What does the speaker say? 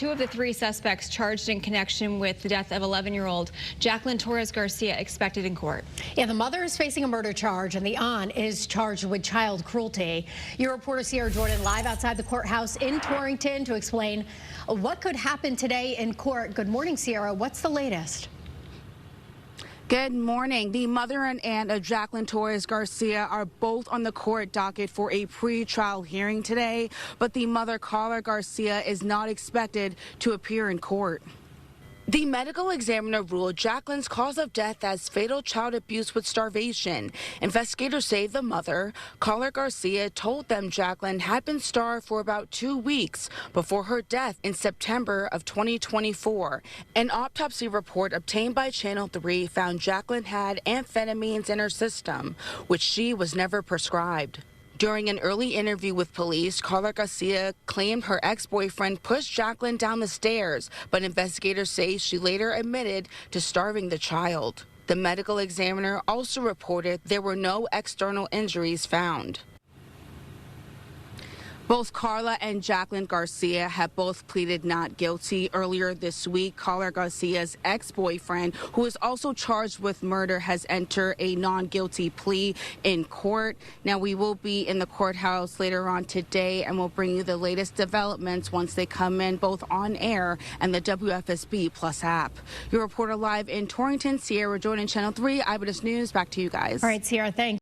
two of the three suspects charged in connection with the death of 11-year-old Jacqueline Torres Garcia expected in court. Yeah, the mother is facing a murder charge and the aunt is charged with child cruelty. Your reporter Sierra Jordan live outside the courthouse in Torrington to explain what could happen today in court. Good morning, Sierra. What's the latest? Good morning. The mother and aunt of Jacqueline Torres Garcia are both on the court docket for a pre-trial hearing today, but the mother, Carla Garcia, is not expected to appear in court. The medical examiner ruled Jacqueline's cause of death as fatal child abuse with starvation. Investigators say the mother, Carla Garcia, told them Jacqueline had been starved for about 2 weeks before her death in September of 2024. An autopsy report obtained by Channel 3 found Jacqueline had amphetamines in her system, which she was never prescribed. During an early interview with police, Carla Garcia claimed her ex-boyfriend pushed Jacqueline down the stairs, but investigators say she later admitted to starving the child. The medical examiner also reported there were no external injuries found. Both Carla and Jacqueline Garcia have both pleaded not guilty. Earlier this week, Carla Garcia's ex-boyfriend, who is also charged with murder, has entered a non-guilty plea in court. Now, we will be in the courthouse later on today, and we'll bring you the latest developments once they come in, both on air and the WFSB Plus app. Your reporter live in Torrington, Sierra Jordan, Channel 3 Eyewitness News. Back to you guys. All right, Sierra, thanks.